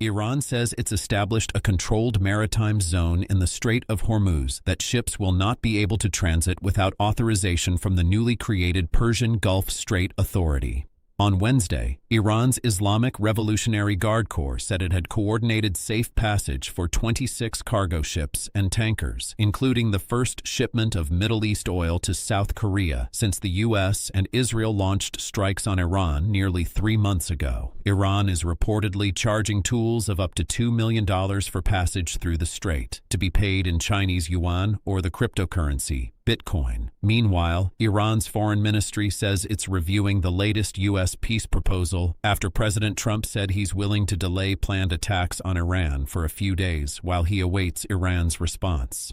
Iran says it's established a controlled maritime zone in the Strait of Hormuz that ships will not be able to transit without authorization from the newly created Persian Gulf Strait Authority. On Wednesday, Iran's Islamic Revolutionary Guard Corps said it had coordinated safe passage for 26 cargo ships and tankers, including the first shipment of Middle East oil to South Korea since the U.S. and Israel launched strikes on Iran nearly 3 months ago. Iran is reportedly charging tools of up to $2 million for passage through the strait, to be paid in Chinese yuan or the cryptocurrency Bitcoin. Meanwhile, Iran's foreign ministry says it's reviewing the latest U.S. peace proposal after President Trump said he's willing to delay planned attacks on Iran for a few days while he awaits Iran's response.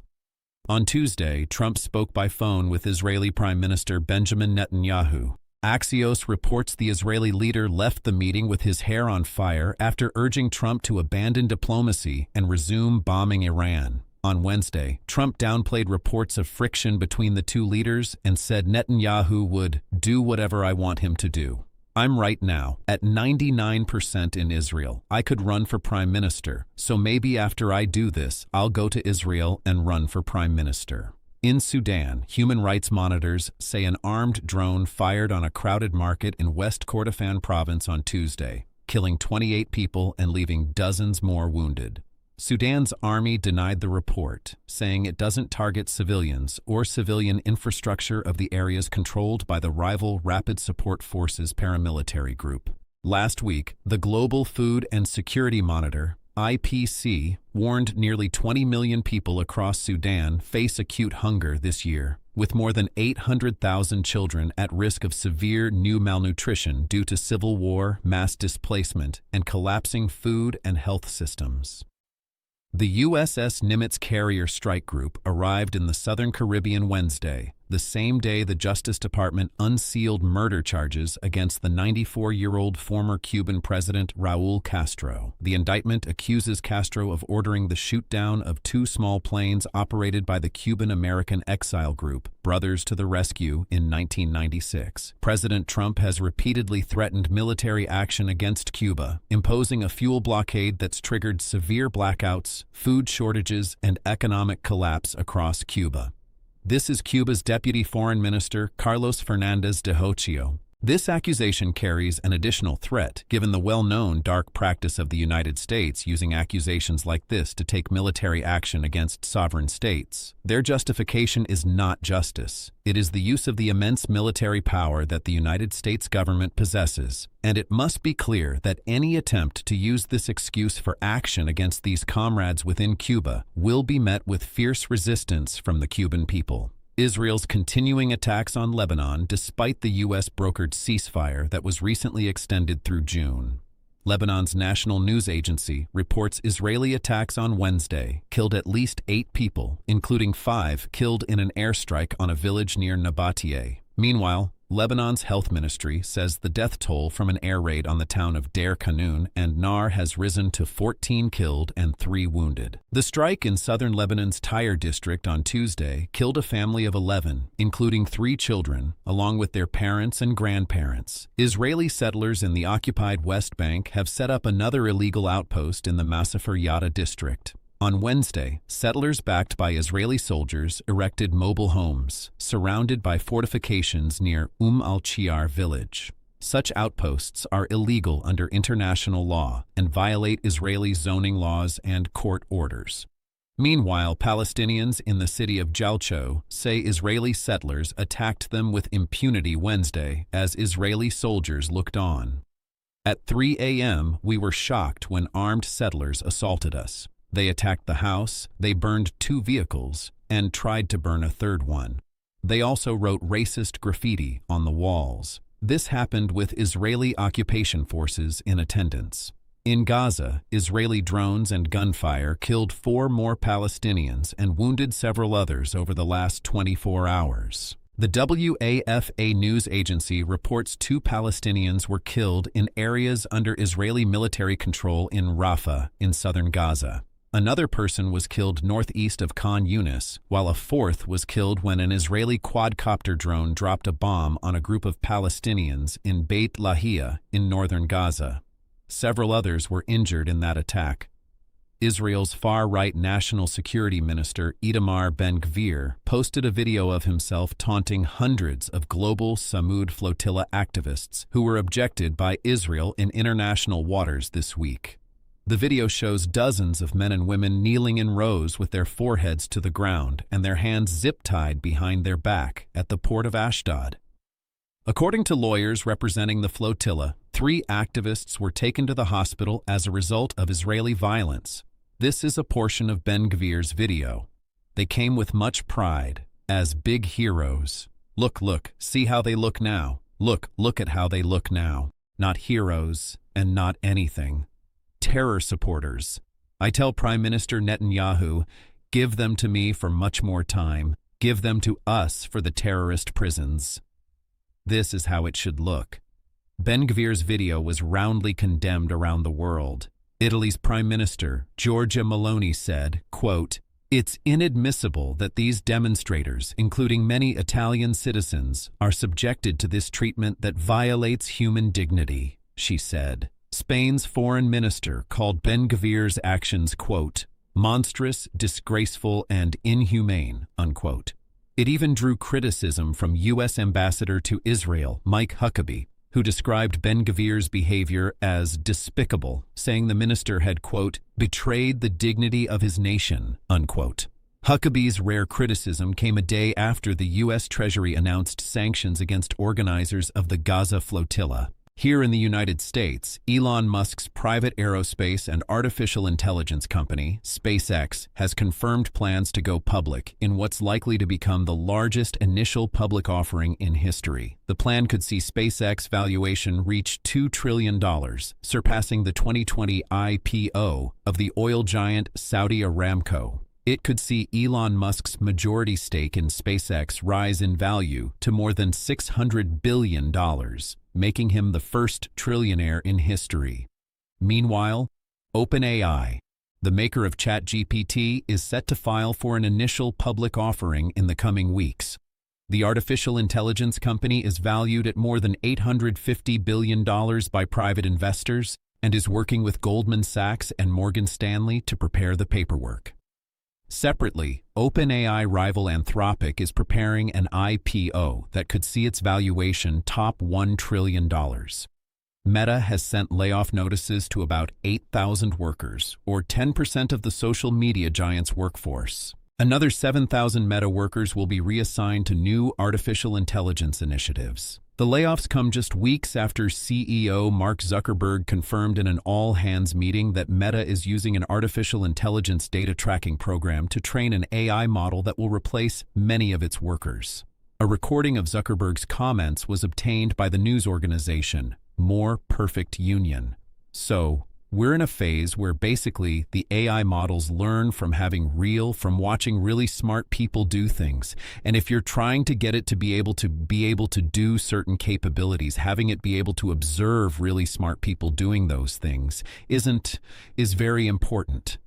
On Tuesday, Trump spoke by phone with Israeli Prime Minister Benjamin Netanyahu. Axios reports the Israeli leader left the meeting with his hair on fire after urging Trump to abandon diplomacy and resume bombing Iran. On Wednesday, Trump downplayed reports of friction between the two leaders and said Netanyahu would do whatever I want him to do. I'm right now at 99% in Israel. I could run for prime minister, so maybe after I do this, I'll go to Israel and run for prime minister. In Sudan, human rights monitors say an armed drone fired on a crowded market in West Kordofan province on Tuesday, killing 28 people and leaving dozens more wounded. Sudan's army denied the report, saying it doesn't target civilians or civilian infrastructure of the areas controlled by the rival Rapid Support Forces paramilitary group. Last week, the Global Food and Security Monitor, IPC, warned nearly 20 million people across Sudan face acute hunger this year, with more than 800,000 children at risk of severe new malnutrition due to civil war, mass displacement, and collapsing food and health systems. The USS Nimitz carrier strike group arrived in the Southern Caribbean Wednesday, the same day the Justice Department unsealed murder charges against the 94-year-old former Cuban president Raul Castro. The indictment accuses Castro of ordering the shoot-down of 2 small planes operated by the Cuban-American exile group, Brothers to the Rescue, in 1996. President Trump has repeatedly threatened military action against Cuba, imposing a fuel blockade that's triggered severe blackouts, food shortages, and economic collapse across Cuba. This is Cuba's Deputy Foreign Minister, Carlos Fernandez de Hocio. This accusation carries an additional threat, given the well-known dark practice of the United States using accusations like this to take military action against sovereign states. Their justification is not justice. It is the use of the immense military power that the United States government possesses, and it must be clear that any attempt to use this excuse for action against these comrades within Cuba will be met with fierce resistance from the Cuban people. Israel's continuing attacks on Lebanon despite the U.S.-brokered ceasefire that was recently extended through June. Lebanon's national news agency reports Israeli attacks on Wednesday killed at least 8 people, including 5 killed in an airstrike on a village near Nabatea. Meanwhile, Lebanon's health ministry says the death toll from an air raid on the town of Deir Kanun and Nar has risen to 14 killed and 3 wounded. The strike in southern Lebanon's Tyre district on Tuesday killed a family of 11, including 3 children, along with their parents and grandparents. Israeli settlers in the occupied West Bank have set up another illegal outpost in the Masafer Yatta district. On Wednesday, settlers backed by Israeli soldiers erected mobile homes, surrounded by fortifications near al-Chiar village. Such outposts are illegal under international law and violate Israeli zoning laws and court orders. Meanwhile, Palestinians in the city of Jalcho say Israeli settlers attacked them with impunity Wednesday as Israeli soldiers looked on. At 3 a.m., we were shocked when armed settlers assaulted us. They attacked the house, they burned 2 vehicles, and tried to burn a 3rd one. They also wrote racist graffiti on the walls. This happened with Israeli occupation forces in attendance. In Gaza, Israeli drones and gunfire killed 4 more Palestinians and wounded several others over the last 24 hours. The WAFA news agency reports 2 Palestinians were killed in areas under Israeli military control in Rafah, in southern Gaza. Another person was killed northeast of Khan Yunis, while a 4th was killed when an Israeli quadcopter drone dropped a bomb on a group of Palestinians in Beit Lahia in northern Gaza. Several others were injured in that attack. Israel's far-right national security minister Itamar Ben-Gvir posted a video of himself taunting hundreds of global Samud flotilla activists who were abducted by Israel in international waters this week. The video shows dozens of men and women kneeling in rows with their foreheads to the ground and their hands zip-tied behind their back at the port of Ashdod. According to lawyers representing the flotilla, 3 activists were taken to the hospital as a result of Israeli violence. This is a portion of Ben-Gvir's video. They came with much pride, as big heroes. Look, see how they look now. Look at how they look now. Not heroes, and not anything. Terror supporters. I tell Prime Minister Netanyahu, give them to me for much more time. Give them to us for the terrorist prisons. This is how it should look. Ben-Gvir's video was roundly condemned around the world. Italy's Prime Minister, Giorgia Meloni, said, quote, "It's inadmissible that these demonstrators, including many Italian citizens, are subjected to this treatment that violates human dignity," she said. Spain's foreign minister called Ben-Gvir's actions, quote, "monstrous, disgraceful, and inhumane," unquote. It even drew criticism from U.S. Ambassador to Israel, Mike Huckabee, who described Ben-Gvir's behavior as despicable, saying the minister had, quote, "betrayed the dignity of his nation," unquote. Huckabee's rare criticism came a day after the U.S. Treasury announced sanctions against organizers of the Gaza flotilla. Here in the United States, Elon Musk's private aerospace and artificial intelligence company, SpaceX, has confirmed plans to go public in what's likely to become the largest initial public offering in history. The plan could see SpaceX valuation reach $2 trillion, surpassing the 2020 IPO of the oil giant Saudi Aramco. It could see Elon Musk's majority stake in SpaceX rise in value to more than $600 billion, making him the first trillionaire in history. Meanwhile, OpenAI, the maker of ChatGPT, is set to file for an initial public offering in the coming weeks. The artificial intelligence company is valued at more than $850 billion by private investors and is working with Goldman Sachs and Morgan Stanley to prepare the paperwork. Separately, OpenAI rival Anthropic is preparing an IPO that could see its valuation top $1 trillion. Meta has sent layoff notices to about 8,000 workers, or 10% of the social media giant's workforce. Another 7,000 Meta workers will be reassigned to new artificial intelligence initiatives. The layoffs come just weeks after CEO Mark Zuckerberg confirmed in an all-hands meeting that Meta is using an artificial intelligence data tracking program to train an AI model that will replace many of its workers. A recording of Zuckerberg's comments was obtained by the news organization More Perfect Union. So, we're in a phase where basically the AI models learn from watching really smart people do things. And if you're trying to get it to be able to do certain capabilities, having it be able to observe really smart people doing those things is very important.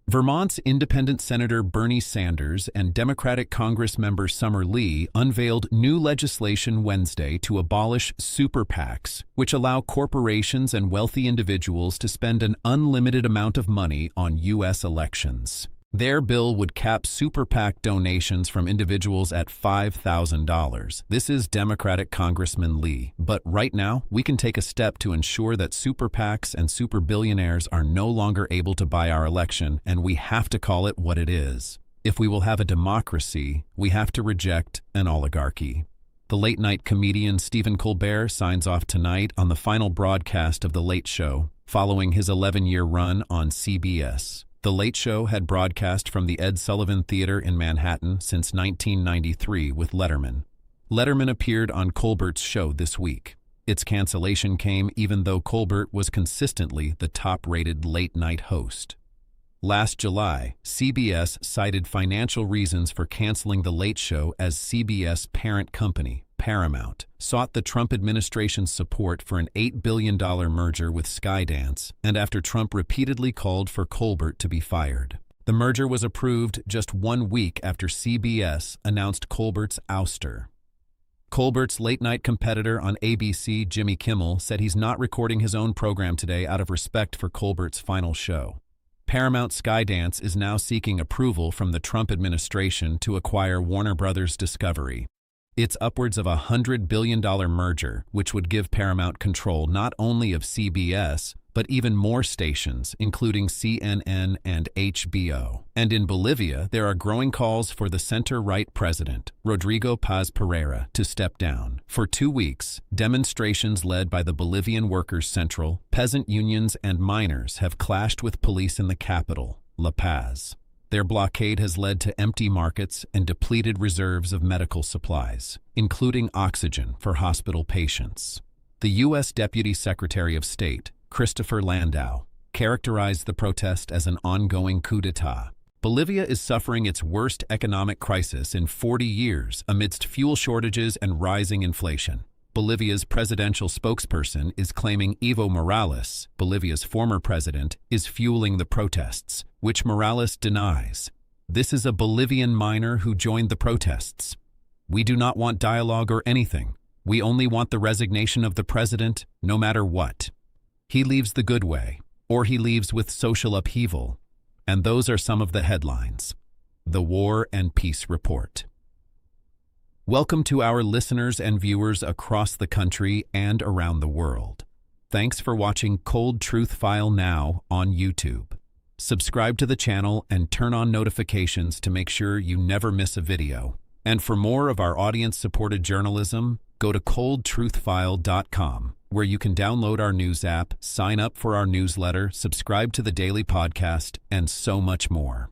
Vermont's independent Senator Bernie Sanders and Democratic Congress member Summer Lee unveiled new legislation Wednesday to abolish super PACs, which allow corporations and wealthy individuals to spend an unlimited amount of money on U.S. elections. Their bill would cap super PAC donations from individuals at $5,000. This is Democratic Congressman Lee. But right now, we can take a step to ensure that super PACs and super billionaires are no longer able to buy our election, and we have to call it what it is. If we will have a democracy, we have to reject an oligarchy. The late-night comedian Stephen Colbert signs off tonight on the final broadcast of The Late Show, following his 11-year run on CBS. The Late Show had broadcast from the Ed Sullivan Theater in Manhattan since 1993 with Letterman. Letterman appeared on Colbert's show this week. Its cancellation came even though Colbert was consistently the top-rated late-night host. Last July, CBS cited financial reasons for canceling The Late Show as CBS parent company, Paramount, sought the Trump administration's support for an $8 billion merger with Skydance, and after Trump repeatedly called for Colbert to be fired. The merger was approved just 1 week after CBS announced Colbert's ouster. Colbert's late-night competitor on ABC, Jimmy Kimmel, said he's not recording his own program today out of respect for Colbert's final show. Paramount Skydance is now seeking approval from the Trump administration to acquire Warner Bros. Discovery. It's upwards of $100 billion merger, which would give Paramount control not only of CBS, but even more stations, including CNN and HBO. And in Bolivia, there are growing calls for the center-right president, Rodrigo Paz Pereira, to step down. For 2 weeks, demonstrations led by the Bolivian Workers' Central, peasant unions, and miners have clashed with police in the capital, La Paz. Their blockade has led to empty markets and depleted reserves of medical supplies, including oxygen for hospital patients. The U.S. Deputy Secretary of State, Christopher Landau, characterized the protest as an ongoing coup d'etat. Bolivia is suffering its worst economic crisis in 40 years amidst fuel shortages and rising inflation. Bolivia's presidential spokesperson is claiming Evo Morales, Bolivia's former president, is fueling the protests, which Morales denies. This is a Bolivian miner who joined the protests. We do not want dialogue or anything. We only want the resignation of the president, no matter what. He leaves the good way, or he leaves with social upheaval. And those are some of the headlines. The War and Peace Report. Welcome to our listeners and viewers across the country and around the world. Thanks for watching Cold Truth File now on YouTube. Subscribe to the channel and turn on notifications to make sure you never miss a video. And for more of our audience-supported journalism, go to coldtruthfile.com, where you can download our news app, sign up for our newsletter, subscribe to the daily podcast, and so much more.